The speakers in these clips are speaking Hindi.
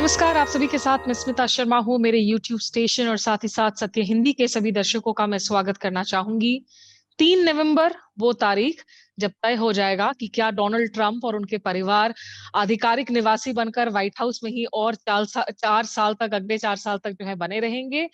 नमस्कार, आप सभी के साथ मैं स्मिता शर्मा हूँ। मेरे यूट्यूब स्टेशन और साथ ही साथ सत्य हिंदी के सभी दर्शकों का मैं स्वागत करना चाहूंगी। 3 नवंबर वो तारीख जब तय हो जाएगा कि क्या डोनाल्ड ट्रंप और उनके परिवार आधिकारिक निवासी बनकर व्हाइट हाउस में ही और 4 साल तक, अगले 4 साल तक जो है बने रहेंगे,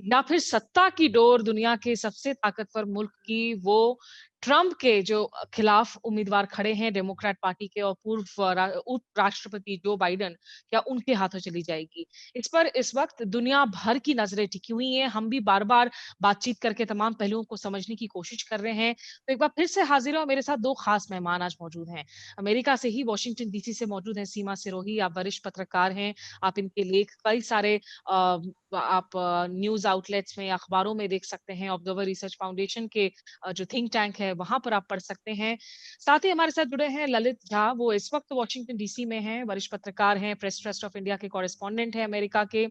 या फिर सत्ता की डोर दुनिया के सबसे ताकतवर मुल्क की वो ट्रंप के जो खिलाफ उम्मीदवार खड़े हैं डेमोक्रेट पार्टी के और उप राष्ट्रपति जो बाइडेन, क्या उनके हाथों चली जाएगी? इस पर इस वक्त दुनिया भर की नजरें टिकी हुई हैं। हम भी बार-बार बातचीत करके तमाम पहलुओं को समझने की कोशिश कर रहे हैं। तो एक बार फिर से हाजिर हूँ, मेरे साथ 2 खास मेहमान आज मौजूद हैं। अमेरिका से ही वाशिंगटन डीसी से मौजूद हैं सीमा सिरोही, आप वरिष्ठ पत्रकार हैं। आप इनके लेख कई सारे आप न्यूज़ आउटलेट्स में, अखबारों में देख सकते हैं। ऑब्जर्वर रिसर्च फाउंडेशन के जो थिंक टैंक है, वहाँ पर आप पढ़ सकते हैं। साथ ही हमारे साथ जुड़े हैं ललित झा, वो इस वक्त वाशिंगटन डीसी में हैं, वरिष्ठ पत्रकार हैं, प्रेस ट्रस्ट ऑफ इंडिया के कॉरेस्पॉन्डेंट हैं अमेरिका के।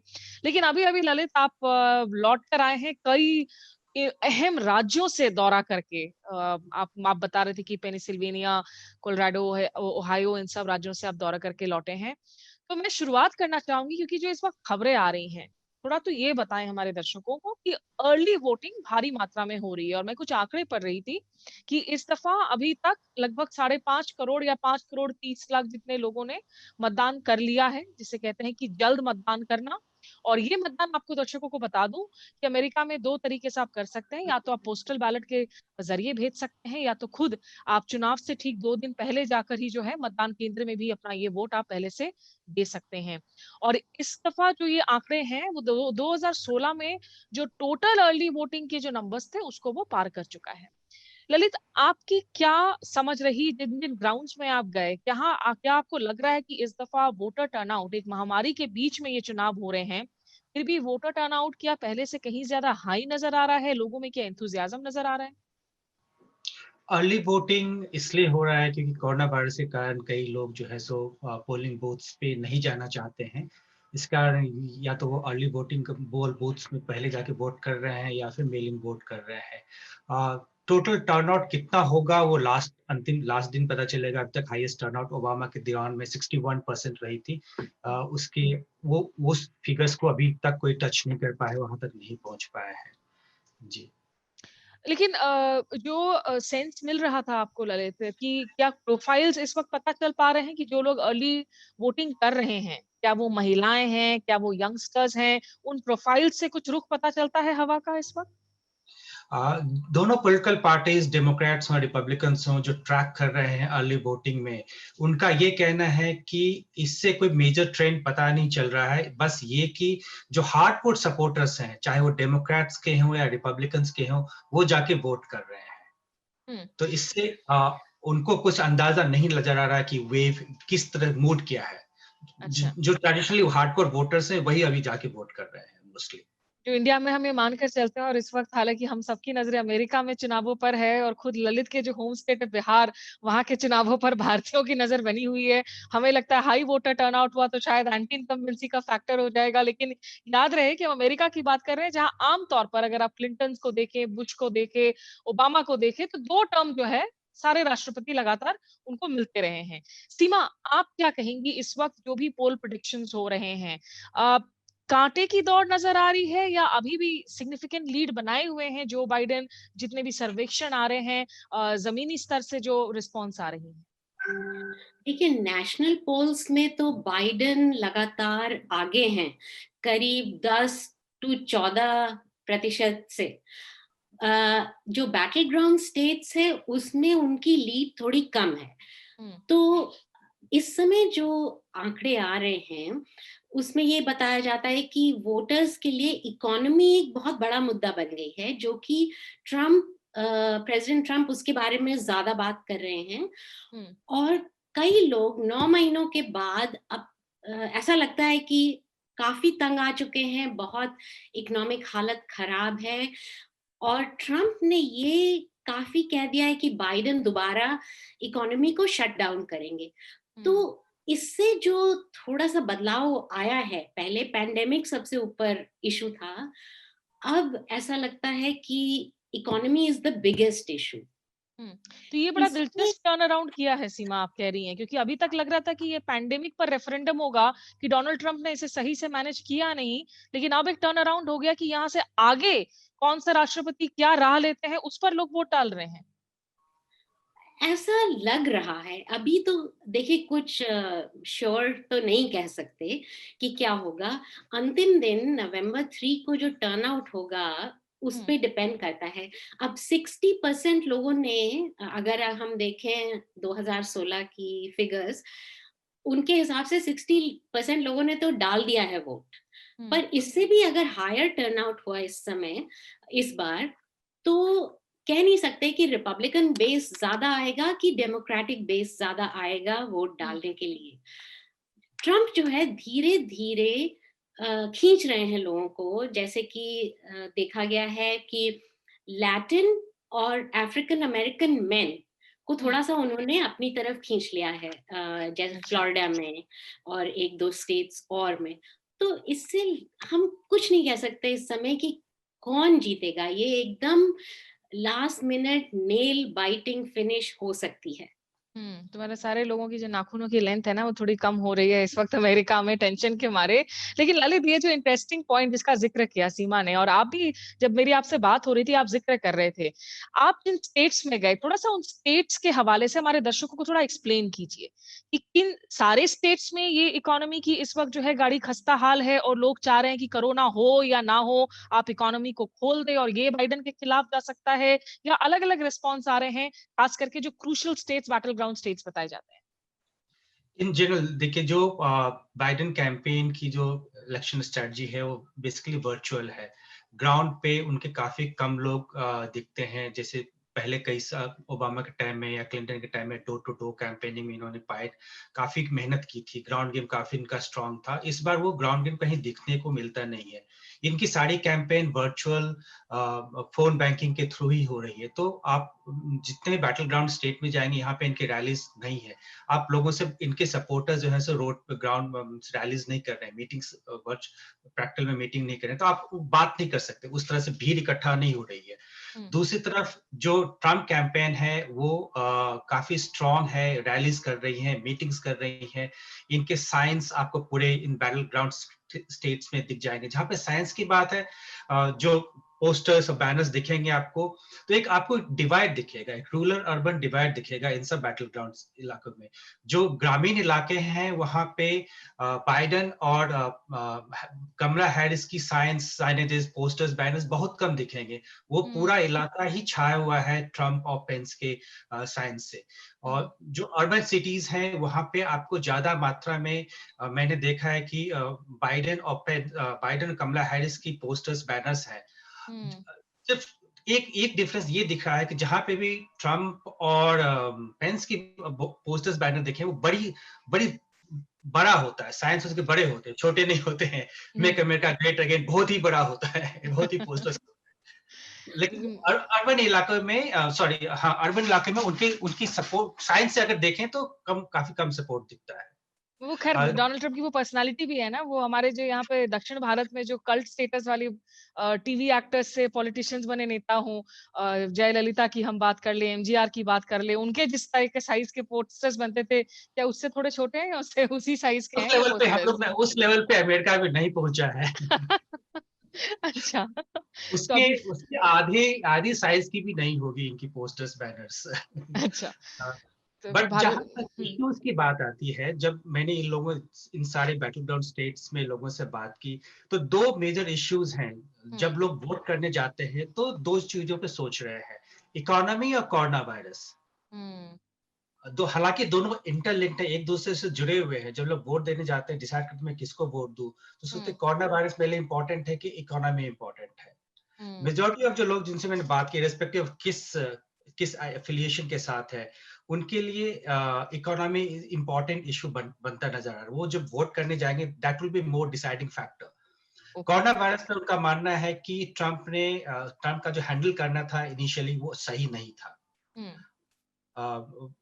लेकिन अभी-अभी ललित आप लौट कर आए हैं कई अहम राज्यों से दौरा करके। आप बता रहे थे कि पेनिसिल्वेनिया, कोलोराडो है, ओहायो, इन सब राज्यों से आप दौरा करके लौटे हैं। तो मैं शुरुआत करना चाहूँगी क्योंकि जो इस वक़्त खबरें आ रही हैं, थोड़ा तो ये बताएँ हमारे दर्शकों को कि अर्ली वोटिंग भारी मात्रा में हो रही है और मैं कुछ आंकड़े पढ़ रही थी कि इस दफ़ा अभी तक लगभग 5.5 करोड़ या 5 करोड़ 30 लाख जितने लोगों ने मतदान कर लिया है, जिसे कहते हैं कि जल्द मतदान करना। और ये मतदान आपको दर्शकों को बता दूँ कि अमेरिका में 2 तरीके से आप कर सकते हैं, या तो आप पोस्टल बैलेट के ज़रिए भेज सकते हैं या तो खुद आप चुनाव से ठीक 2 दिन पहले जाकर ही जो है मतदान केंद्र में भी अपना ये वोट आप पहले से दे सकते हैं। और इस दफ़ा जो ये आंकड़े हैं वो 2016 में जो टोटल अर्ली वोटिंग के जो नंबर्स थे उसको वो पार कर चुका है। ललित, आपकी क्या समझ रही जिन जिन ग्राउंड्स में आप गए, क्या आपको लग रहा है कि इस दफ़ा वोटर टर्नआउट, एक महामारी के बीच में ये चुनाव हो रहे हैं, फिर भी वोटर टर्नआउट क्या पहले से कहीं ज़्यादा हाई नज़र आ रहा है? लोगों में क्या एंथुसियाज़्म नज़र आ रहा है? अर्ली वोटिंग इसलिए हो रहा है क्योंकि कोरोना वायरस के कारण कई लोग जो है सो पोलिंग बूथ्स पे नहीं जाना चाहते हैं। इस कारण या तो वो अर्ली वोटिंग पोल बूथ्स में पहले जाके वोट कर रहे हैं या फिर मेल इन वोट कर रहे हैं। टोटल टर्नआउट कितना होगा वो लास्ट दिन पता चलेगा। अब तक हाईएस्ट टर्नआउट ओबामा के दौरान में 61% रही थी। उसके वो उस फिगर्स को अभी तक कोई टच नहीं कर पाया है, वहाँ तक नहीं पहुँच पाया है। जी। लेकिन जो सेंस मिल रहा था आपको ललित कि क्या प्रोफाइल्स इस वक़्त पता चल पा रहे हैं कि जो लोग अर्ली वोटिंग कर रहे हैं, क्या वो महिलाएँ हैं, क्या वो यंगस्टर्स हैं? उन प्रोफाइल से कुछ रुख पता चलता है हवा का इस वक़्त? दोनों पॉलिटिकल पार्टीज डेमोक्रेट्स और रिपब्लिकन्स हों जो ट्रैक कर रहे हैं अर्ली वोटिंग में, उनका ये कहना है कि इससे कोई मेजर ट्रेंड पता नहीं चल रहा है। बस ये कि जो हार्डकोर सपोर्टर्स हैं, चाहे वो डेमोक्रेट्स के हों या रिपब्लिकन्स के हों, वो जाके वोट कर रहे हैं। हुँ, तो इससे उनको कुछ अंदाजा नहीं नज़र आ रहा है कि वेव किस तरह मूड किया है। अच्छा। जो ट्रेडिशनली हार्डकोर वोटर्स हैं, वही अभी जाके वोट कर रहे हैं मोस्टली। जो इंडिया में हम ये मानकर चलते हैं और इस वक़्त हालाँकि हम सबकी नज़रें अमेरिका में चुनावों पर है और खुद ललित के जो होम स्टेट है बिहार, वहाँ के चुनावों पर भारतीयों की नज़र बनी हुई है। हमें लगता है हाई वोटर टर्नआउट हुआ तो शायद एंटी इनकम्बेंसी का फैक्टर हो जाएगा, लेकिन याद रहे कि हम अमेरिका की बात कर रहे हैं, जहाँ आम तौर पर अगर आप क्लिंटन्स को देखें, बुश को देखें, ओबामा को देखें, तो 2 टर्म जो है, सारे राष्ट्रपति लगातार उनको मिलते रहे हैं। सीमा, आप क्या कहेंगी इस वक़्त जो भी पोल प्रेडिक्शंस हो रहे हैं, अ, कांटे की दौड़ नज़र आ रही है या अभी भी सिग्निफिकेंट लीड बनाए हुए हैं जो बाइडेन, जितने भी सर्वेक्षण आ रहे हैं, ज़मीनी स्तर से जो रिस्पॉन्स आ रही है? देखिए, नेशनल पोल्स में तो बाइडेन लगातार आगे हैं, करीब 10 टू 14% से। जो बैटल ग्राउंड स्टेट्स है उसमें उनकी लीड थोड़ी कम है। हुँ, तो इस समय जो आंकड़े आ रहे हैं उसमें ये बताया जाता है कि वोटर्स के लिए इकोनॉमी एक बहुत बड़ा मुद्दा बन गई है, जो कि ट्रम्प प्रेसिडेंट ट्रम्प उसके बारे में ज्यादा बात कर रहे हैं। हुँ, और कई लोग 9 महीनों के बाद अब ऐसा लगता है कि काफ़ी तंग आ चुके हैं, बहुत इकोनॉमिक हालत खराब है और ट्रम्प ने ये काफ़ी कह दिया है कि बाइडेन दोबारा इकोनॉमी को शट डाउन करेंगे। तो हुँ। इससे जो थोड़ा-सा बदलाव आया है, पहले पैंडेमिक सबसे ऊपर इश्यू था, अब ऐसा लगता है कि economy is the biggest issue. तो ये बड़ा इसमें दिलचस्प टर्न अराउंड किया है सीमा, आप कह रही हैं, क्योंकि अभी तक लग रहा था कि ये पैंडेमिक पर रेफरेंडम होगा, कि डोनाल्ड ट्रंप ने इसे सही से मैनेज किया नहीं, लेकिन अब एक टर्न अराउंड हो गया कि यहाँ से आगे कौन सा राष्ट्रपति क्या राह लेते हैं, उस पर लोग वोट डाल रहे हैं। ऐसा लग रहा है अभी तो। देखिए, कुछ श्योर तो नहीं कह सकते कि क्या होगा। अंतिम दिन नवंबर 3 को जो टर्नआउट होगा उस हुँ, पे डिपेंड करता है। अब 60% लोगों ने, अगर हम देखें 2016 की फिगर्स, उनके हिसाब से 60% लोगों ने तो डाल दिया है वोट। हुँ, पर इससे भी अगर हायर टर्नआउट हुआ इस समय, इस बार, तो कह नहीं सकते कि रिपब्लिकन बेस ज्यादा आएगा कि डेमोक्रेटिक बेस ज्यादा आएगा वोट हुँ, डालने के लिए। ट्रम्प जो है धीरे धीरे खींच रहे हैं लोगों को, जैसे कि देखा गया है कि लैटिन और अफ्रीकन अमेरिकन मेन को हुँ, थोड़ा सा उन्होंने अपनी तरफ खींच लिया है, जैसे अच्छा। फ्लोरिडा में और एक दो स्टेट्स और में। तो इससे हम कुछ नहीं कह सकते इस समय कि कौन जीतेगा। ये एकदम last minute nail biting finish हो सकती है। तुम्हारे सारे लोगों की जो नाखूनों की लेंथ है ना, वो थोड़ी कम हो रही है इस वक्त अमेरिका में टेंशन के मारे। लेकिन ललित, ये जो इंटरेस्टिंग पॉइंट जिसका ज़िक्र किया सीमा ने, और आप भी, जब मेरी आपसे बात हो रही थी, आप ज़िक्र कर रहे थे। आप जिन स्टेट्स में गए, थोड़ा-सा उन स्टेट्स के हवाले से हमारे दर्शकों को थोड़ा एक्सप्लेन कीजिए, कि किन सारे स्टेट्स में ये इकोनॉमी की इस वक्त जो है गाड़ी खस्ता-हाल है और लोग चाह रहे हैं कि कोरोना हो या ना हो, आप इकोनॉमी को खोल दें और ये बाइडेन के खिलाफ जा सकता है, या अलग-अलग रिस्पॉन्स आ रहे हैं, खास करके जो crucial states, battle ground states बताए जाते हैं? इन जनरल देखिए, जो बाइडेन कैंपेन की जो इलेक्शन स्ट्रेटजी है वो बेसिकली वर्चुअल है। ग्राउंड पे उनके काफी कम लोग दिखते हैं, जैसे पहले कई साल ओबामा के टाइम में या क्लिंटन के टाइम में डोर टू डोर कैंपेनिंग में इन्होंने पाए काफी मेहनत की थी, ग्राउंड गेम काफी इनका स्ट्रांग था। इस बार वो ग्राउंड गेम कहीं दिखने को मिलता नहीं है। इनकी सारी कैंपेन वर्चुअल फोन बैंकिंग के थ्रू ही हो रही है। तो आप जितने बैटल ग्राउंड स्टेट में जाएंगे, यहाँ पे इनके रैलीज नहीं है। आप लोगों से, इनके सपोर्टर्स जो है सो रोड पे ग्राउंड रैलीज नहीं कर रहे हैं, मीटिंग्स प्रैक्टिकल में मीटिंग नहीं कर रहे हैं, तो आप बात नहीं कर सकते, उस तरह से भीड़ इकट्ठा नहीं हो रही है। हुँ, दूसरी तरफ जो ट्रम्प कैंपेन है वो काफी स्ट्रांग है, रैलीज कर रही है, मीटिंग्स कर रही है। इनके साइंस आपको पूरे इन बैटल ग्राउंड स्टेट्स में दिख जाएंगे। जहां पे साइंस की बात है, जो पोस्टर्स और बैनर्स दिखेंगे आपको, तो एक आपको डिवाइड दिखेगा, एक रूरल अर्बन डिवाइड दिखेगा इन सब बैटल ग्राउंड इलाकों में। जो ग्रामीण इलाके हैं वहां पे बाइडेन और कमला हैरिस की साइनेजेस, पोस्टर्स, बैनर्स बहुत कम दिखेंगे। वो हुँ, पूरा इलाका ही छाया हुआ है ट्रम्प और पेंस के साइन से। हुँ, और जो अर्बन सिटीज हैं वहां पे आपको ज्यादा मात्रा में मैंने देखा है कि बाइडेन और कमला हैरिस की पोस्टर्स, बैनर्स हैं। हुँ, सिर्फ एक एक डिफरेंस ये दिख रहा है कि जहां पे भी ट्रम्प और पेंस की पोस्टर्स, बैनर देखे, वो बड़ी बड़ी बड़ा होता है, साइंस उसके बड़े होते हैं, छोटे नहीं होते हैं। मेक हुँ। अमेरिका ग्रेट अगेन बहुत ही बड़ा होता है, बहुत ही पोस्टर्स। लेकिन हुँ, अर्बन इलाकों में, सॉरी, हाँ, अर्बन इलाके में उनके उनकी सपोर्ट साइंस से अगर देखें तो काफी कम सपोर्ट दिखता है। वो ख़ैर अ, डोनाल्ड ट्रम्प की वो पर्सनैलिटी भी है ना, वो हमारे जो यहाँ पे दक्षिण भारत में जो कल्ट स्टेटस वाली टीवी एक्टर्स से पॉलिटिशियंस बने नेता हों, जयललिता की हम बात कर लें, एमजीआर की बात कर लें, उनके जिस तरह के साइज़ के पोस्टर्स बनते थे, क्या उससे थोड़े छोटे हैं या उससे उसी साइज़ के उस हैं ये लेवल पे हम लोग पोस्टर्स? उस लेवल पे अमेरिका में नहीं पहुंचा है। अच्छा, तो उसके अभी उसके आधे आधी साइज की भी नहीं होगी इनकी पोस्टर्स, बैनर्स। अच्छा, तो फिर बट भारत। जहां तक हुँ, इश्यूज की बात आती है, जब मैंने इन सारे बैटल ग्राउंड स्टेट्स में लोगों से बात की, तो दो मेजर इश्यूज हैं। हुँ, जब लोग वोट करने जाते हैं तो दो चीजों पे सोच रहे हैं, इकोनॉमी और कोरोना वायरस। हुँ, हालांकि दोनों इंटरलिंक्ड है, एक दूसरे से जुड़े हुए हैं। जब लोग वोट देने जाते हैं, डिसाइड करते हैं मैं किसको वोट दूं, तो सोचते हुँ, कोरोना वायरस पहले इंपॉर्टेंट है कि इकोनॉमी इंपॉर्टेंट है। हुँ, मेजोरिटी ऑफ जो लोग जिनसे मैंने बात की, रेस्पेक्टिव किस किस एफिलिएशन के साथ है, उनके लिए इकोनॉमी इंपॉर्टेंट इशू बनता नजर आ रहा है। वो जब वोट करने जाएंगे, that will be more deciding factor. Okay, corona virus पे उनका मानना है कि ट्रम्प का जो हैंडल करना था इनिशियली, वो सही नहीं था। हुँ,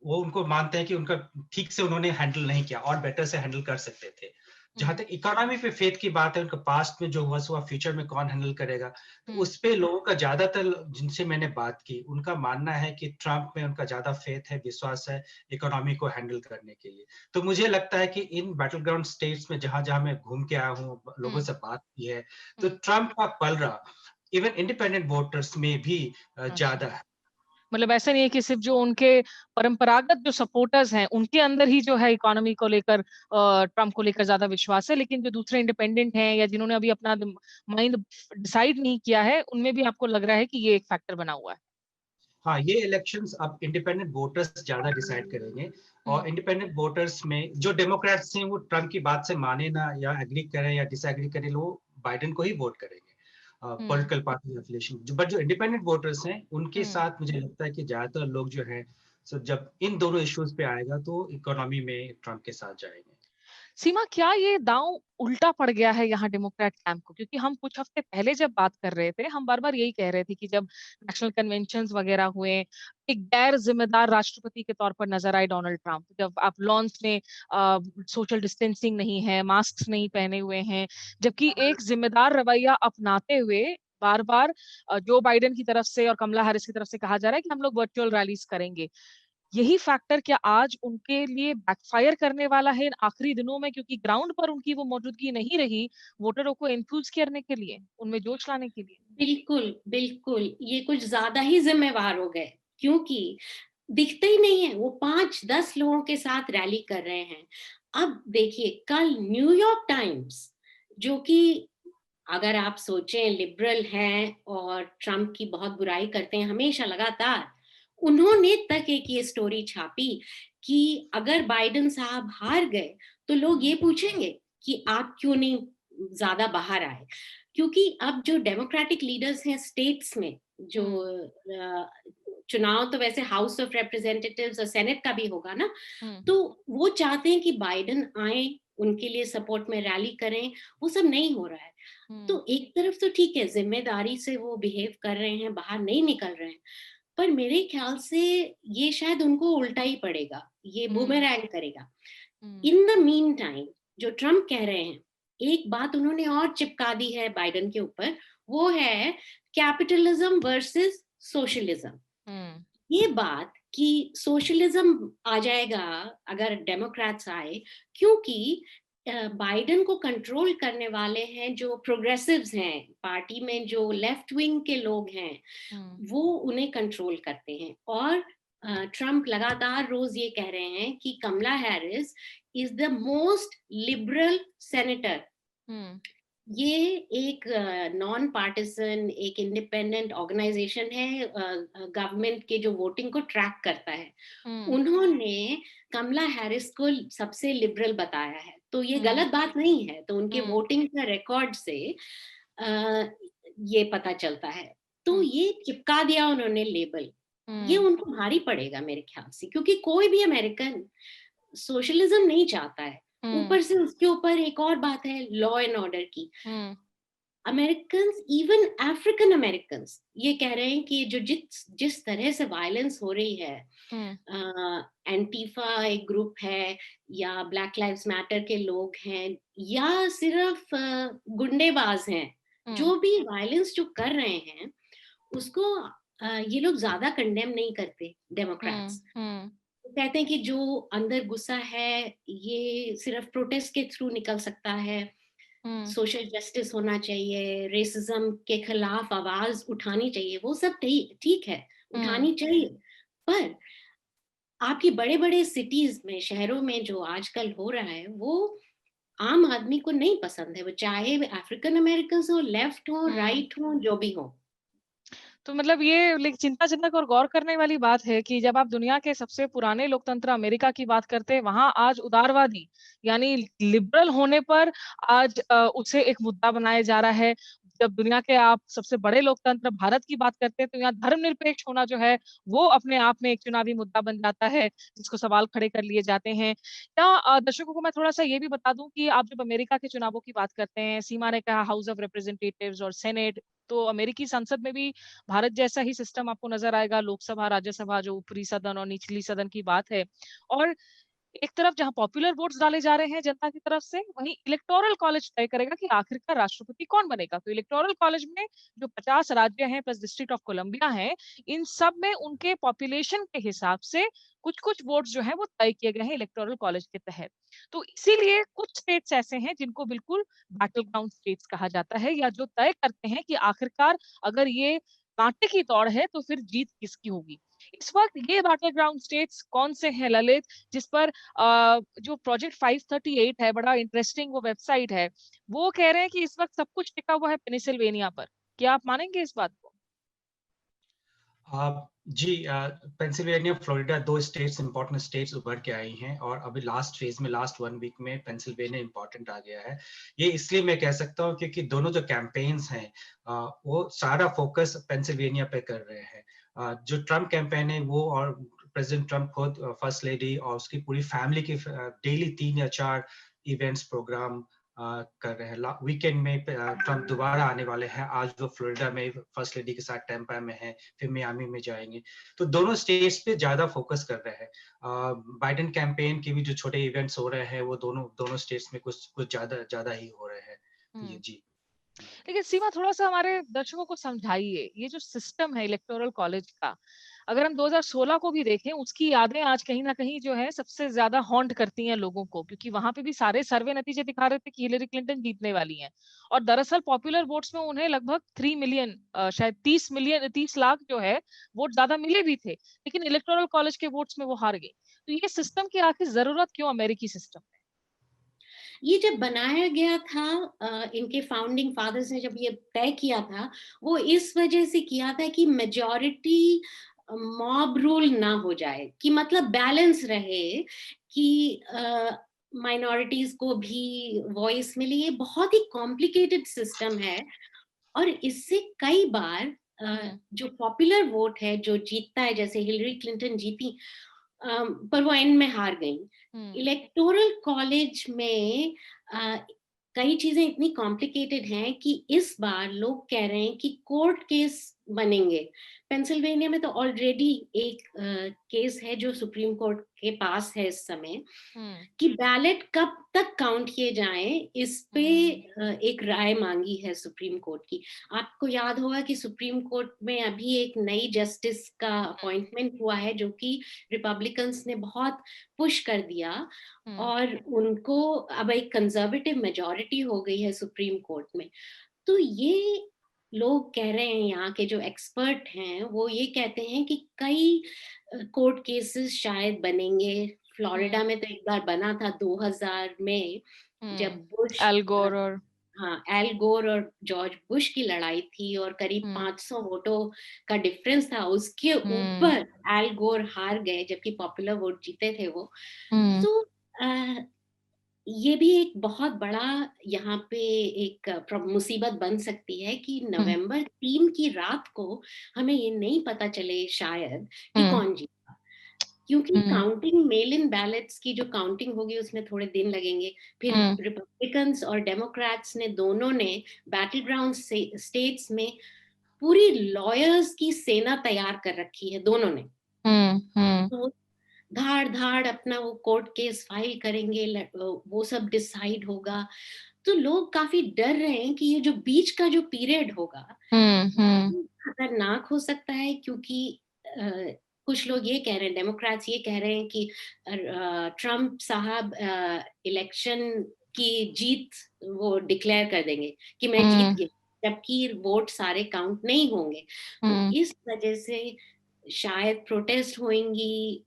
वो उनको मानते हैं कि उनका ठीक से उन्होंने हैंडल नहीं किया, और बेटर से हैंडल कर सकते थे। जहां तक इकोनॉमी पे फेथ की बात है, उनका पास्ट में जो हुआ सो फ्यूचर में कौन हैंडल करेगा, तो उस पे लोगों का ज्यादातर जिनसे मैंने बात की उनका मानना है कि ट्रम्प में उनका ज्यादा फेथ है, विश्वास है इकोनॉमी को हैंडल करने के लिए। तो मुझे लगता है कि इन बैटल ग्राउंड स्टेट्स में जहां जहां मैं घूम के आया हूँ, लोगों से बात की है, तो ट्रम्प का पलड़ा इवन इंडिपेंडेंट वोटर्स में भी अच्छा, ज्यादा है। मतलब ऐसा नहीं है कि सिर्फ जो उनके परंपरागत जो सपोर्टर्स हैं उनके अंदर ही जो है इकोनॉमी को लेकर ट्रम्प को लेकर ज्यादा विश्वास है, लेकिन जो दूसरे इंडिपेंडेंट हैं या जिन्होंने अभी अपना माइंड डिसाइड नहीं किया है उनमें भी आपको लग रहा है कि ये एक फैक्टर बना हुआ है। हाँ, ये इलेक्शंस अब इंडिपेंडेंट वोटर्स ज्यादा डिसाइड करेंगे, और इंडिपेंडेंट वोटर्स में जो डेमोक्रेट्स हैं वो ट्रम्प की बात से माने ना या एग्री करें या डिसएग्री करें, वो बाइडेन को ही वोट करेंगे हम्म पॉलिटिकल पार्टी एफिलिएशन। बट जो इंडिपेंडेंट वोटर्स हैं उनके हम्म साथ मुझे लगता है कि ज्यादातर लोग जो हैं, सो जब इन दोनों इश्यूज पे आएगा तो इकोनॉमी में ट्रम्प के साथ जाएंगे। सीमा, क्या ये दांव उल्टा पड़ गया है यहाँ डेमोक्रेट कैंप को? क्योंकि हम कुछ हफ्ते पहले जब बात कर रहे थे, हम बार-बार यही कह रहे थे कि जब नेशनल कन्वेंशंस वगैरह हुए, एक गैर जिम्मेदार राष्ट्रपति के तौर पर नजर आए डोनाल्ड ट्रंप। जब आप लॉन्स में सोशल डिस्टेंसिंग नहीं है, मास्क नहीं पहने हुए हैं, जबकि एक जिम्मेदार रवैया अपनाते हुए बार-बार जो बाइडेन की तरफ से और कमला हैरिस की तरफ से कहा जा रहा है कि हम लोग वर्चुअल रैलीज करेंगे। यही फैक्टर क्या आज उनके लिए बैकफायर करने वाला है इन आखिरी दिनों में, क्योंकि ग्राउंड पर उनकी वो मौजूदगी नहीं रही वोटरों को एंथुज करने के लिए, उनमें जोश लाने के लिए? बिल्कुल, बिल्कुल, ये कुछ ज़्यादा ही ज़िम्मेवार हो गए, क्योंकि दिखते ही नहीं है, वो 5-10 लोगों के साथ रैली कर रहे हैं। अब देखिए, कल न्यूयॉर्क टाइम्स, जो कि अगर आप सोचें लिबरल हैं और ट्रम्प की बहुत बुराई करते हैं हमेशा लगातार, उन्होंने तक एक ये स्टोरी छापी कि अगर बाइडेन साहब हार गए, तो लोग ये पूछेंगे कि आप क्यों नहीं ज़्यादा बाहर आए? क्योंकि अब जो डेमोक्रेटिक लीडर्स हैं स्टेट्स में, जो चुनाव तो वैसे हाउस ऑफ रिप्रेजेंटेटिव्स और सेनेट का भी होगा ना, हम्म तो वो चाहते हैं कि बाइडेन आए, उनके लिए सपोर्ट में रैली करें, वो सब नहीं हो रहा है। हम्म तो एक तरफ तो ठीक है, जिम्मेदारी से वो बिहेव कर रहे हैं, बाहर नहीं निकल रहे हैं, पर मेरे ख्याल से ये शायद उनको उल्टा ही पड़ेगा, ये हम्म बूमरैंग करेगा। हम्म इन द मीन टाइम जो ट्रम्प कह रहे हैं, एक बात उन्होंने और चिपका दी है बाइडेन के ऊपर, वो है कैपिटलिज्म वर्सेस सोशलिज्म। हम्म ये बात कि सोशलिज्म आ जाएगा अगर डेमोक्रेट्स आए, क्योंकि बाइडेन को कंट्रोल करने वाले हैं जो प्रोग्रेसिव्स हैं, पार्टी में जो लेफ्ट विंग के लोग हैं, हम्म वो उन्हें कंट्रोल करते हैं। और ट्रम्प लगातार रोज ये कह रहे हैं कि Kamala Harris is the most liberal senator. Hmm ये एक नॉन पार्टिसन, एक इंडिपेंडेंट ऑर्गेनाइजेशन है गवर्नमेंट के जो वोटिंग को ट्रैक करता है। हम्म उन्होंने कमला हैरिस को सबसे लिबरल बताया है, तो ये हम्म गलत बात नहीं है। तो उनके हम्म वोटिंग का रिकॉर्ड से अ, ये पता चलता है। तो हम्म ये चिपका दिया उन्होंने लेबल, ये हम्म उनको भारी पड़ेगा मेरे ख्याल से, क्योंकि कोई भी अमेरिकन सोशलिज्म नहीं चाहता है। हम्म ऊपर से उसके ऊपर एक और बात है लॉ एंड ऑर्डर की। हम्म अमेरिकन, इवन अफ्रीकन अमेरिकन ये कह रहे हैं कि जो जिस जिस तरह से वायलेंस हो रही है, हम्म एंटीफा एक ग्रुप है, या ब्लैक लाइव्स मैटर के लोग हैं, या सिर्फ गुंडेबाज हैं, हम्म जो भी वायलेंस जो कर रहे हैं उसको ये लोग ज्यादा कंडेम नहीं करते डेमोक्रेट्स। हम्म कहते हैं कि जो अंदर गुस्सा है ये सिर्फ प्रोटेस्ट के थ्रू निकल सकता है, हम्म सोशल जस्टिस होना चाहिए, रेसिज्म के खिलाफ आवाज उठानी चाहिए, वो सब ठीक है, हम्म उठानी चाहिए। पर आपकी बड़े बड़े सिटीज में, शहरों में जो आजकल हो रहा है, वो आम आदमी को नहीं पसंद है, वो चाहे अफ्रीकन अमेरिकन हो, लेफ्ट हो, हम्म राइट हो, जो भी हो। तो मतलब ये चिंताजनक और गौर करने वाली बात है कि जब आप दुनिया के सबसे पुराने लोकतंत्र अमेरिका की बात करते हैं, वहां आज उदारवादी यानी लिबरल होने पर आज उसे एक मुद्दा बनाया जा रहा है। जब दुनिया के आप सबसे बड़े लोकतंत्र भारत की बात करते हैं, तो यहाँ धर्मनिरपेक्ष होना जो है वो अपने आप में एक चुनावी मुद्दा बन जाता है, जिसको सवाल खड़े कर लिए जाते हैं। या दर्शकों को मैं थोड़ा सा ये भी बता दूं कि आप जब अमेरिका के चुनावों की बात करते हैं, सीमा ने कहा हाउस ऑफ रिप्रेजेंटेटिव्स और सेनेट, तो अमेरिकी संसद में भी भारत जैसा ही सिस्टम आपको नजर आएगा। लोकसभा, राज्यसभा, जो ऊपरी सदन और निचली सदन की बात है। और एक तरफ जहाँ पॉपुलर वोट्स डाले जा रहे हैं जनता की तरफ से, वहीं इलेक्टोरल कॉलेज तय करेगा कि आखिरकार राष्ट्रपति कौन बनेगा। तो इलेक्टोरल कॉलेज में जो 50 राज्य हैं प्लस डिस्ट्रिक्ट ऑफ कोलंबिया है, इन सब में उनके पॉपुलेशन के हिसाब से कुछ-कुछ वोट्स जो हैं वो तय किए गए हैं इलेक्टोरल कॉलेज के तहत। तो इसीलिए कुछ स्टेट्स ऐसे हैं जिनको बिल्कुल बैटल ग्राउंड स्टेट्स कहा जाता है, या जो तय करते हैं कि आखिरकार अगर ये कांटे की दौड़ है तो फिर जीत किसकी होगी। इस वक्त ये बैटल ग्राउंड स्टेट्स कौन से हैं ललित, जिस पर जो प्रोजेक्ट 538 है, बड़ा इंटरेस्टिंग वो वेबसाइट है, वो कह रहे हैं कि इस वक्त सब कुछ टिका हुआ है पेनिसिल्वेनिया पर। क्या आप मानेंगे इस बात को? जी, Pennsylvania, Florida 2 states, important states उभर के आई हैं और अभी लास्ट फेज में, लास्ट 1 वीक में पेंसिल्वेनिया इम्पोर्टेंट आ गया है। ये इसलिए मैं कह सकता हूँ क्योंकि दोनों जो कैंपेन्स हैं, वो सारा फोकस पेंसिल्वेनिया पे कर रहे हैं। जो ट्रम्प कैंपेन है वो, और प्रेसिडेंट ट्रम्प खुद, फर्स्ट लेडी और उसकी पूरी फैमिली की डेली 3 या 4 इवेंट्स प्रोग्राम कर रहे हैं। वीकेंड में ट्रम्प दोबारा आने वाले हैं। आज वो फ्लोरिडा में फर्स्ट लेडी के साथ टैंपा में हैं, फिर मियामी में जाएंगे। तो दोनों स्टेट्स पे ज्यादा फोकस कर रहे हैं। बाइडेन कैंपेन के भी जो छोटे इवेंट्स हो रहे हैं वो दोनों दोनों स्टेट्स में कुछ कुछ ज्यादा ज्यादा ही हो रहे हैं। ये हम्म। जी। लेकिन सीमा, थोड़ा-सा हमारे दर्शकों को समझाइए, ये जो सिस्टम है इलेक्टोरल कॉलेज का, अगर हम 2016 को भी देखें, उसकी यादें आज कहीं न कहीं जो है सबसे ज़्यादा हॉन्ट करती हैं लोगों को, क्योंकि वहाँ पे भी सारे सर्वे नतीजे दिखा रहे थे कि हिलेरी क्लिंटन जीतने वाली हैं। और दरअसल पॉपुलर वोट्स में उन्हें लगभग 3 मिलियन, शायद 30 लाख जो है वोट ज़्यादा मिले भी थे, लेकिन इलेक्टोरल कॉलेज के वोट्स में वो हार गई। तो ये सिस्टम की आखिर ज़रूरत क्यों अमेरिकी सिस्टम में? ये जब बनाया गया था, इनके फाउंडिंग फादर्स ने जब ये तय किया था, वो इस वजह से किया था कि मेजॉरिटी मॉब रूल ना हो जाए, कि मतलब बैलेंस रहे, कि माइनॉरिटीज को भी वॉइस मिले। ये बहुत ही कॉम्प्लिकेटेड सिस्टम है, और इससे कई बार हुँ, जो पॉपुलर वोट है जो जीतता है, जैसे हिलरी क्लिंटन जीती, पर वो एंड में हार गई। हुँ, इलेक्टोरल कॉलेज में अ, कई चीजें इतनी कॉम्प्लिकेटेड हैं कि इस बार लोग कह रहे हैं कि कोर्ट केस बनेंगे। पेंसिल्वेनिया में तो ऑलरेडी एक केस है जो सुप्रीम कोर्ट के पास है इस समय, हुँ, कि बैलेट कब तक काउंट किए जाएं, इस पे हुँ, एक राय मांगी है सुप्रीम कोर्ट की। आपको याद होगा कि सुप्रीम कोर्ट में अभी एक नई जस्टिस का अपॉइंटमेंट हुआ है, जो कि रिपब्लिकन्स ने बहुत पुश कर दिया, हुँ, और उनको अब एक कंजर्वेटिव मेजॉरिटी हो गई है सुप्रीम कोर्ट में। तो ये लोग कह रहे हैं, यहाँ के जो एक्सपर्ट हैं वो ये कहते हैं कि कई कोर्ट केसेस शायद बनेंगे। फ्लोरिडा हुँ, में तो एक बार बना था 2000 में, जब हुँ। बुश, एल गोर और हाँ, एल गोर और जॉर्ज बुश की लड़ाई थी, और करीब हुँ, 500 वोटों का डिफरेंस था। उसके हुँ, ऊपर एल गोर हार गए, जबकि पॉपुलर वोट जीते थे वो। हुँ, तो ये भी एक बहुत बड़ा यहाँ पे एक मुसीबत बन सकती है कि हुँ, नवंबर 3 की रात को हमें ये नहीं पता चले शायद कि हुँ, कौन जीता, क्योंकि हुँ, काउंटिंग, मेल इन बैलेट्स की जो काउंटिंग होगी उसमें थोड़े दिन लगेंगे। फिर हुँ, रिपब्लिकन्स और डेमोक्रेट्स ने दोनों ने बैटल ग्राउंड स्टेट्स में पूरी लॉयर्स की सेना तैयार कर रखी है दोनों ने। हुँ, हुँ, तो धाड़ धाड़ अपना वो कोर्ट केस फाइल करेंगे, वो सब डिसाइड होगा। तो लोग काफी डर रहे हैं कि ये जो बीच का जो पीरियड होगा हुँ, हुँ, काफी खतरनाक हो सकता है, क्योंकि कुछ लोग ये कह रहे हैं, डेमोक्रेट्स ये कह रहे हैं कि ट्रम्प साहब इलेक्शन की जीत वो डिक्लेयर कर देंगे कि मैं जीत हुँ, गया, जबकि वोट सारे काउंट नहीं होंगे। तो हुँ। इस वजह से शायद प्रोटेस्ट होंगी,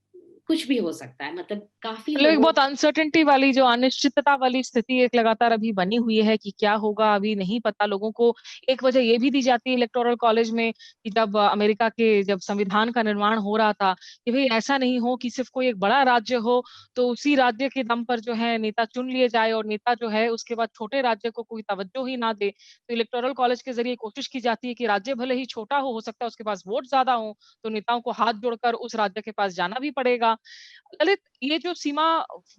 कुछ भी हो सकता है, मतलब काफी मतलब एक लोगों बहुत अनसर्टेनिटी वाली, जो अनिश्चितता वाली स्थिति एक लगातार अभी बनी हुई है कि क्या होगा अभी नहीं पता लोगों को। एक वजह ये भी दी जाती है इलेक्टोरल कॉलेज में कि जब अमेरिका के जब संविधान का निर्माण हो रहा था कि भाई ऐसा नहीं हो कि सिर्फ कोई एक बड़ा राज्य हो तो उसी राज्य के दम पर जो है नेता चुन लिए जाए, और नेता जो है उसके बाद छोटे राज्य को कोई तवज्जो ही ना दे। तो इलेक्टोरल कॉलेज के जरिए कोशिश की जाती है कि राज्य भले ही छोटा हो सकता है उसके पास वोट ज्यादा हो, तो नेताओं को हाथ जोड़कर उस राज्य के पास जाना भी पड़ेगा, होगा। ललित, ये जो सीमा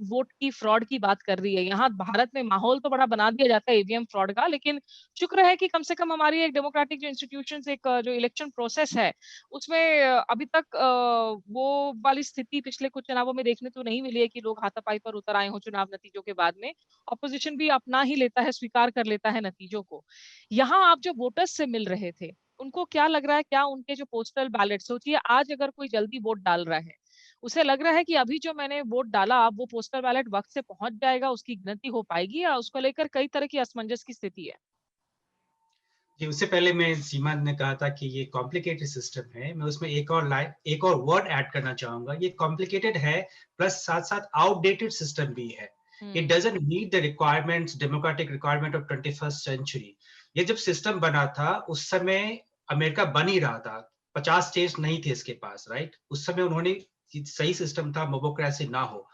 वोट की फ्रॉड की बात कर रही है, यहाँ भारत में माहौल तो बड़ा बना दिया जाता है ईवीएम फ्रॉड का, लेकिन शुक्र है कि कम से कम हमारी एक डेमोक्रेटिक जो इंस्टीट्यूशंस, एक जो इलेक्शन प्रोसेस है, उसमें अभी तक वो वाली स्थिति पिछले कुछ चुनावों में देखने तो नहीं मिली है कि लोग हाथापाई पर उतर आए हों चुनाव नतीजों के बाद में। ऑपोजिशन भी अपना ही लेता है, स्वीकार कर लेता है नतीजों को। यहाँ आप जो वोटर्स से मिल रहे थे, उनको क्या लग रहा है, क्या उनके जो पोस्टल बैलेट, सोचिए आज अगर कोई जल्दी वोट डाल रहा है, उसे लग रहा है कि अभी जो मैंने वोट डाला, वो पोस्टल बैलेट वक्त से पहुंच जाएगा, उसकी गिनती हो पाएगी, या उसको लेकर कई तरह की असमंजस की स्थिति है? जी, उससे पहले मैं सीमा ने कहा था कि ये कॉम्प्लिकेटेड सिस्टम है, मैं उसमें एक और वर्ड ऐड करना चाहूंगा। ये कॉम्प्लिकेटेड है प्लस साथ साथ आउटडेटेड सिस्टम भी है। It doesn't meet the requirements, democratic requirement of 21st century. ये जब सिस्टम बना था उस समय अमेरिका बन ही रहा था, 50 स्टेट्स नहीं थे इसके पास, राइट? उस समय उन्होंने सही सिस्टम था, मोबोक्रेसी ना हो।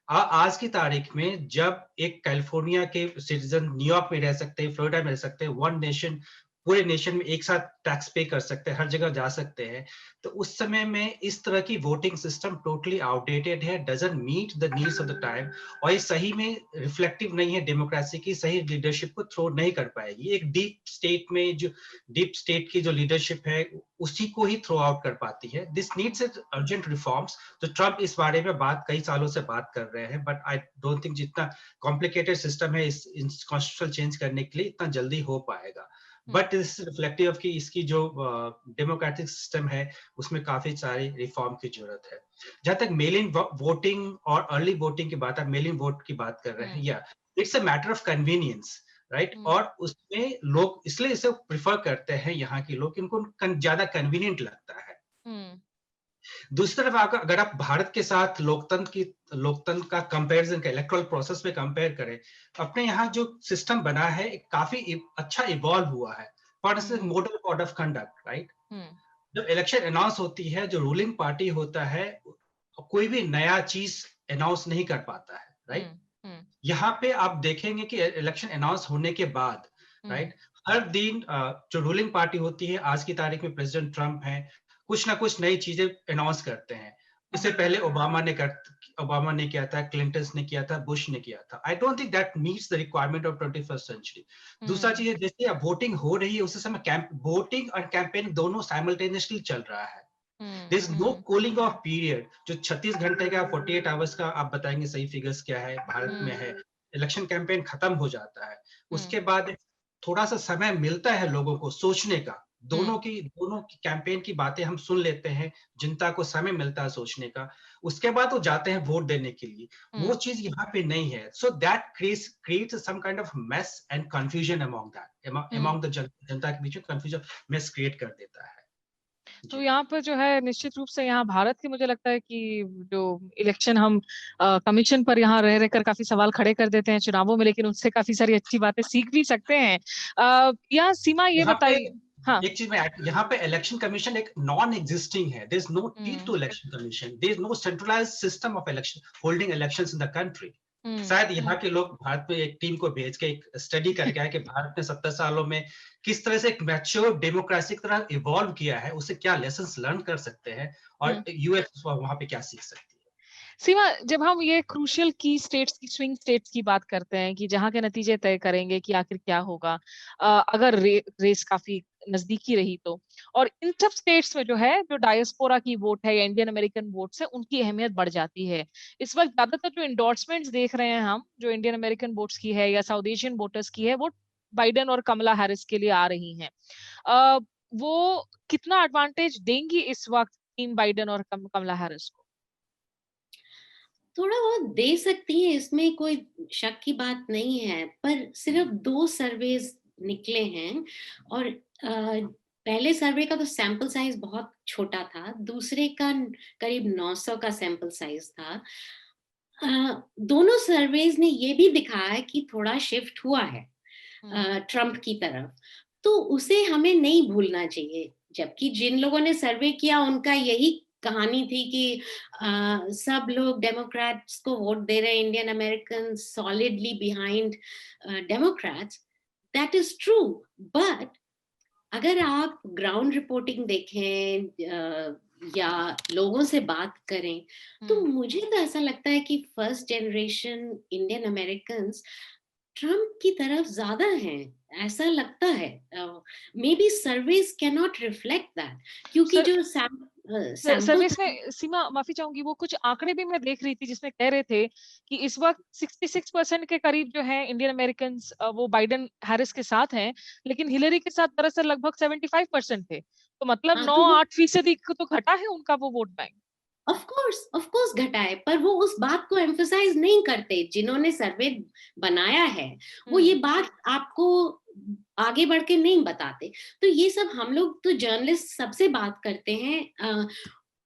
आज की तारीख में जब एक कैलिफोर्निया के सिटीजन न्यूयॉर्क में रह सकते हैं, फ्लोरिडा में रह सकते हैं, वन नेशन, पूरे नेशन में एक साथ टैक्स पे कर सकते हैं, हर जगह जा सकते हैं, तो उस समय में इस तरह की वोटिंग सिस्टम टोटली आउटडेटेड है, doesn't meet the needs of the time, और ये सही में रिफ्लेक्टिव नहीं है डेमोक्रेसी की, सही लीडरशिप को थ्रो नहीं कर पाएगी। एक डीप स्टेट की जो लीडरशिप है उसी को ही थ्रो आउट कर पाती है। This needs urgent reforms. तो ट्रम्प इस बारे में कई सालों से बात कर रहे हैं, बट आई डोंट थिंक जितना कॉम्प्लिकेटेड सिस्टम है इस कॉन्स्टिट्यूशनल चेंज करने के लिए इतना जल्दी हो पाएगा। बट इस रिफ्लेक्टिव ऑफ की इसकी जो डेमोक्रेटिक सिस्टम है उसमें काफी सारी रिफॉर्म की जरूरत है। जहां तक मेल इन वोटिंग और अर्ली वोटिंग की बात है, मेल इन वोट की बात कर रहे हैं, या it's a matter of convenience, right? और उसमें लोग इसलिए इसे प्रिफर करते हैं यहाँ के लोग, इनको ज्यादा कन्वीनियंट लगता है। दूसरी तरफ अगर आप भारत के साथ लोकतंत्र का कंपैरिजन का इलेक्टोरल प्रोसेस में कंपेयर करें, अपने यहाँ जो सिस्टम बना है काफी अच्छा इवॉल्व हुआ है। For instance model code of conduct, right? जब इलेक्शन अनाउंस होती है, जो रूलिंग पार्टी होता है कोई भी नया चीज अनाउंस नहीं कर पाता है, राइट? यहाँ पे आप देखेंगे कि इलेक्शन अनाउंस होने के बाद, राइट, हर दिन जो रूलिंग पार्टी होती है, आज की तारीख में प्रेसिडेंट ट्रम्प है, कुछ ना कुछ नई चीजें अनाउंस करते हैं। इससे पहले ओबामा ने किया था, क्लिंटन ने किया था, बुश ने किया था। I don't think that meets the requirement of 21st century. दूसरा चीज है, जैसे अब वोटिंग हो रही है उसी समय वोटिंग और कैंपेन दोनों साइमल्टेनियसली चल रहा है। There is no cooling off period। जो 36 घंटे का 48 आवर्स का, आप बताएंगे सही फिगर्स क्या है भारत में है, इलेक्शन कैंपेन खत्म हो जाता है, उसके बाद थोड़ा सा समय मिलता है लोगों को सोचने का। दोनों की कैंपेन की बातें हम सुन लेते हैं, जनता को समय मिलता है सोचने का, उसके बाद वो जाते हैं वोट देने के लिए। वो चीज यहाँ पे नहीं है। So that creates some kind of mess and confusion among the जनता के बीच में, कंफ्यूजन मेस क्रिएट कर देता है। तो यहाँ पर जो है निश्चित रूप से यहाँ भारत की, मुझे लगता है कि जो इलेक्शन हम कमीशन पर यहाँ रह रहकर काफी सवाल खड़े कर देते हैं चुनावों में, लेकिन उससे काफी सारी अच्छी बातें सीख भी सकते हैं। यहाँ सीमा ये बताइए। हाँ, एक चीज में यहाँ पे इलेक्शन कमीशन एक नॉन एग्जिस्टिंग है। There is no teeth to election commission, there is no centralised system of election holding elections in the country. शायद यहाँ के लोग भारत में एक टीम को भेज के एक स्टडी करके आए कि भारत ने 70 सालों में किस तरह से एक मैच्योर डेमोक्रेसी की तरह इवॉल्व किया है, उसे क्या लेसन्स लर्न कर सकते हैं, और यूएस वहां पे क्या सीख सकती है। सीमा, जब हम ये क्रूशियल की स्टेट्स की, स्विंग स्टेट्स की बात करते हैं कि जहां के नतीजे तय करेंगे कि आखिर क्या होगा, अगर रेस काफी नजदीकी रही तो, और इन सब स्टेट्स में जो है, जो डायस्पोरा की वोट है या इंडियन अमेरिकन वोट्स है, उनकी अहमियत बढ़ जाती है। इस वक्त ज्यादातर जो इंडोर्समेंट्स देख रहे हैं हम, जो इंडियन अमेरिकन वोट्स की है या साउथ एशियन वोटर्स की है, वो बाइडेन और कमला हैरिस के लिए आ रही हैं। वो कितना एडवांटेज देंगी इस वक्त टीम बाइडेन और कमला हैरिस को? थोड़ा बहुत दे सकती हैं, इसमें कोई शक की बात नहीं है, पर सिर्फ 2 सर्वेज निकले हैं, और पहले सर्वे का तो सैंपल साइज बहुत छोटा था, दूसरे का करीब 900 का सैंपल साइज था। दोनों सर्वेज ने ये भी दिखाया कि थोड़ा शिफ्ट हुआ है ट्रम्प की तरफ, तो उसे हमें नहीं भूलना चाहिए। जबकि जिन लोगों ने सर्वे किया उनका यही कहानी थी कि सब लोग डेमोक्रेट्स को वोट दे रहे हैं, Indian American solidly behind Democrats. That is true, but अगर आप ग्राउंड रिपोर्टिंग देखें या लोगों से बात करें, तो हम्म। मुझे तो ऐसा लगता है कि first generation Indian Americans Trump की तरफ ज्यादा हैं, ऐसा लगता है। May be surveys can not reflect that, क्योंकि सर जो सैम्पल। सर्विस में सीमा माफी चाहूंगी, वो कुछ आंकड़े भी मैं देख रही थी जिसमें कह रहे थे कि इस वक्त 66% के करीब जो है इंडियन अमेरिकन वो बाइडेन हैरिस के साथ हैं, लेकिन हिलरी के साथ दरअसल लगभग 75% थे। तो मतलब हाँ, नौ तो वो आठ फीसदी तो घटा है उनका वो वोट बैंक। ऑफ कोर्स घटा है, पर वो उस बात को एम्फसाइज नहीं करते जिन्होंने सर्वे बनाया है। वो ये हम्म। बात आपको आगे बढ़ के नहीं बताते। तो ये सब हम लोग तो जर्नलिस्ट सबसे बात करते हैं,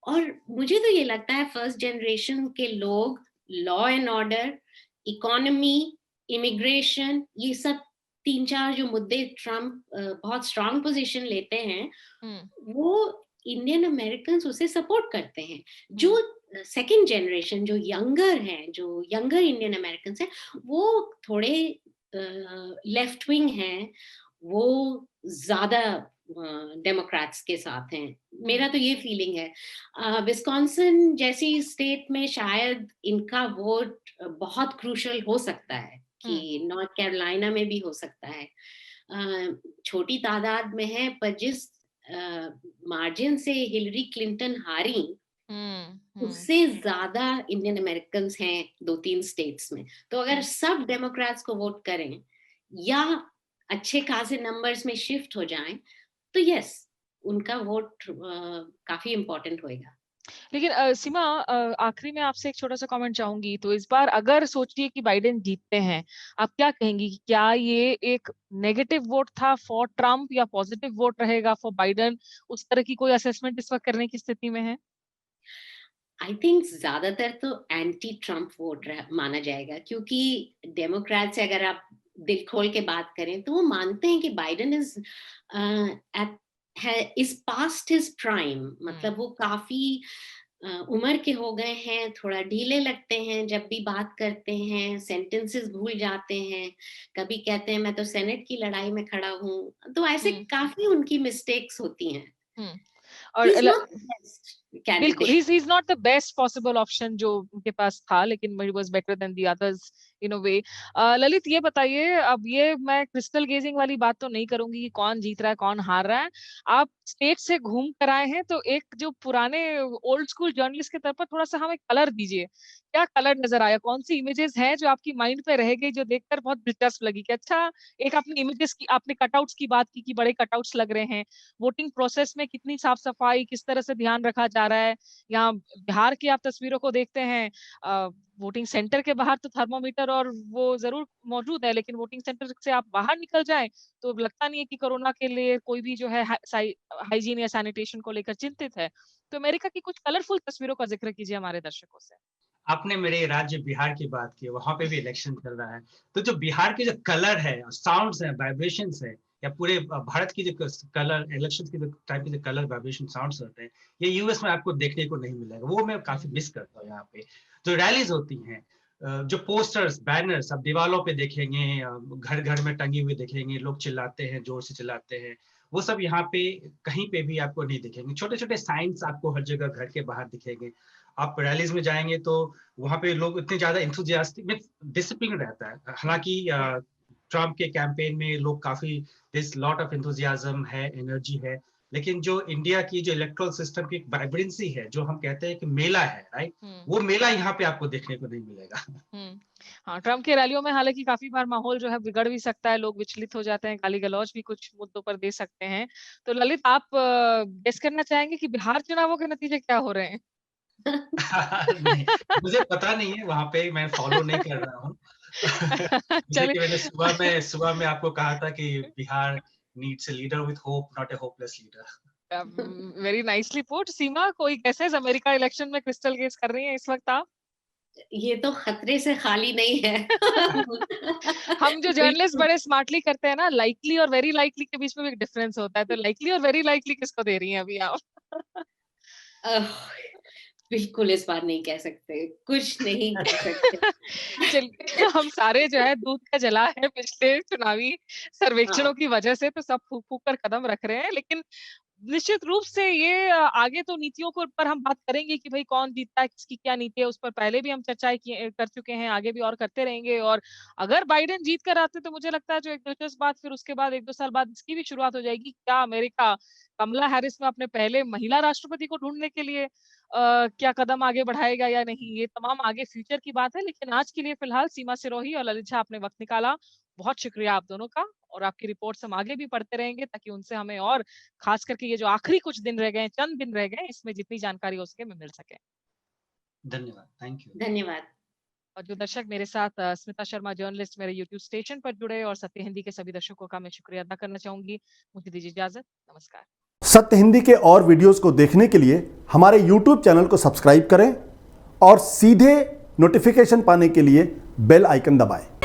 और मुझे तो ये लगता है फर्स्ट जनरेशन के लोग law and order, economy, immigration, ये सब तीन चार जो मुद्दे ट्रम्प बहुत स्ट्रांग पोजीशन लेते हैं, हम्म। वो इंडियन अमेरिकन उसे सपोर्ट करते हैं। जो हम्म। सेकंड जनरेशन जो यंगर हैं, जो यंगर इंडियन अमेरिकन हैं, वो थोड़े लेफ्ट विंग हैं, वो ज्यादा डेमोक्रेट्स के साथ हैं। मेरा हम्म। तो ये फीलिंग है। विस्कॉन्सिन जैसी स्टेट में शायद इनका वोट बहुत क्रूशल हो सकता है, हम्म। कि नॉर्थ कैरोलिना में भी हो सकता है। छोटी तादाद में है, पर जिस मार्जिन से हिलरी क्लिंटन हारी, हम्म। उससे ज्यादा इंडियन अमेरिकन हैं दो तीन स्टेट्स में। तो अगर हम्म। सब डेमोक्रेट्स को वोट करें या अच्छे खासे नंबर्स में शिफ्ट हो जाएं, तो यस, उनका वोट काफी इम्पोर्टेंट होएगा। लेकिन सीमा, आखिरी में आपसे एक छोटा सा कमेंट चाहूंगी। तो इस बार अगर सोचिए कि बाइडेन जीतते हैं, आप क्या कहेंगी कि क्या ये एक नेगेटिव वोट था फॉर ट्रम्प या पॉजिटिव वोट रहेगा फॉर बाइडेन? उस तरह की कोई असेसमेंट इस वक्त करने की स्थिति में है? आई थिंक ज्यादातर तो एंटी ट्रम्प वोट माना जाएगा, क्योंकि डेमोक्रेट से अगर आप दिल खोल के बात करें तो वो मानते हैं कि Biden is past his prime. मतलब वो काफी उम्र के हो गए हैं, थोड़ा ढीले लगते हैं, जब भी बात करते हैं सेंटेंसेस भूल जाते हैं, कभी कहते हैं मैं तो सेनेट की लड़ाई में खड़ा हूँ। तो ऐसे हम्म। काफी उनकी मिस्टेक्स होती हैं। हम्म। ही और इज नॉट द बेस्ट बिल्कुल, candidate. He is not the best possible option जो उनके पास था, लेकिन he was better than the others in a way. Lalit, ये बताइए, अब ये मैं क्रिस्टल गेजिंग वाली बात तो नहीं करूंगी कि कौन जीत रहा है कौन हार रहा है। आप स्टेट से घूम कर आए हैं, तो एक जो पुराने ओल्ड स्कूल जर्नलिस्ट के तौर पर थोड़ा सा हमें कलर दीजिए। क्या कलर नजर आया? कौन सी इमेजेस हैं जो आपकी माइंड पे रह गई, जो देखकर बहुत दिलचस्प लगी कि अच्छा। एक आपने इमेजेस की, आपने कटआउट्स की बात की कि बड़े कटआउट्स लग रहे हैं। वोटिंग प्रोसेस में कितनी साफ सफाई, किस तरह से ध्यान रखा जा रहा है। यहाँ बिहार की आप तस्वीरों को देखते हैं, वोटिंग सेंटर के बाहर तो थर्मोमीटर और वो जरूर मौजूद है, लेकिन वोटिंग सेंटर से आप बाहर निकल जाएं तो लगता नहीं है कि कोरोना के लिए कोई भी जो है हाइजीन या सैनिटेशन को लेकर चिंतित है। तो अमेरिका की कुछ कलरफुल तस्वीरों का जिक्र कीजिए हमारे दर्शकों से। आपने मेरे राज्य बिहार की बात की, वहां पे भी इलेक्शन चल रहा है। तो जो बिहार के जो कलर है, साउंड्स है, वाइब्रेशंस है, या पूरे भारत की जो कलर इलेक्शन की जो टाइप के जो कलर वाइब्रेशन साउंड्स होते हैं, ये यूएस में आपको देखने को नहीं मिलेगा। वो मैं काफी मिस करता हूँ। यहाँ पे जो रैलीज होती हैं, जो पोस्टर्स बैनर्स आप दीवारों पे देखेंगे, घर घर में टंगी हुई देखेंगे, लोग चिल्लाते हैं, जोर से चिल्लाते हैं, वो सब यहाँ पे कहीं पे भी आपको नहीं दिखेंगे। छोटे छोटे साइंस आपको हर जगह घर के बाहर दिखेंगे। आप रैलीज में जाएंगे तो वहां पे लोग इतने ज्यादा इंथुजियास्टिक में डिसिप्लिन रहता है। हालांकि ट्रम्प के कैंपेन में लोग काफी दिस लॉट ऑफ इंथुजियाज्म है, एनर्जी है, लेकिन जो इंडिया की जो इलेक्ट्रल सिस्टम की वाइब्रेंसी है, जो हम कहते हैं कि मेला है, राइट, हम्म। वो मेला यहाँ पे आपको देखने को नहीं मिलेगा। हम्म। हाँ, ट्रम्प के रैलियों में हालांकि काफी बार माहौल जो है बिगड़ भी सकता है, लोग विचलित हो जाते हैं, गाली गलौज भी कुछ मुद्दों पर दे सकते हैं। तो ललित, आप गेस करना चाहेंगे कि बिहार चुनावों के नतीजे क्या हो रहे हैं? नहीं, मुझे पता नहीं है, वहां पे मैं फॉलो नहीं कर रहा हूँ। जैसे चलिए। कि मैंने सुबह में आपको कहा था कि Bihar needs a leader with hope, not a hopeless leader. Very nicely put. Seema, कोई कैसे अमेरिका इलेक्शन में क्रिस्टल गेस कर रही हैं इस वक्त आप? ये तो खतरे से खाली नहीं है। हम जो जर्नलिस्ट बिल्कुल। बड़े स्मार्टली करते हैं ना, लाइकली और वेरी लाइकली के बीच में भी एक डिफरेंस होता है। तो लाइकली और वेरी लाइकली किसको दे रही हैं अभी आप? अह, बिल्कुल इस बार नहीं कह सकते, कुछ नहीं कह सकते। चलिए, हम सारे जो है दूध का जला है पिछले चुनावी हाँ, सर्वेक्षणों की वजह से, तो सब फूक फूक कर कदम रख रहे हैं। लेकिन निश्चित रूप से ये आगे तो नीतियों को पर हम बात करेंगे कि भाई कौन जीतता है, किसकी क्या नीति है, उस पर पहले भी हम चर्चाएँ किए कर चुके हैं, आगे भी और करते रहेंगे। और अगर बाइडेन जीत कर आते तो मुझे लगता है जो एक दिलचस्प बात फिर उसके बाद 1-2 साल बाद इसकी भी शुरुआत हो जाएगी। क्या अमेरिका कमला हैरिस में अपने पहले महिला राष्ट्रपति को ढूँढने के लिए क्या कदम आगे बढ़ाएगा या नहीं? ये तमाम आगे फ्यूचर की बात है, लेकिन आज के लिए फिलहाल सीमा सिरोही और ललित झा आपने वक़्त निकाला। बहुत शुक्रिया आप दोनों का, और आपकी रिपोर्ट्स हम आगे भी पढ़ते रहेंगे ताकि उनसे हमें और खास करके ये जो आखिरी कुछ दिन रह गए हैं, चंद दिन रह गए हैं, इसमें जितनी जानकारी हो सके हमें मिल सके। धन्यवाद, थैंक यू। धन्यवाद। और जो दर्शक मेरे साथ स्मिता शर्मा जर्नलिस्ट मेरे यूट्यूब स्टेशन पर जुड़े, और सत्य हिंदी के सभी दर्शकों का मैं शुक्रिया अदा करना चाहूंगी। मुझे दीजिए इजाजत, नमस्कार। सत्य हिंदी के और वीडियोस को देखने के लिए हमारे YouTube चैनल को सब्सक्राइब करें और सीधे नोटिफिकेशन पाने के लिए बेल आइकन दबाएं।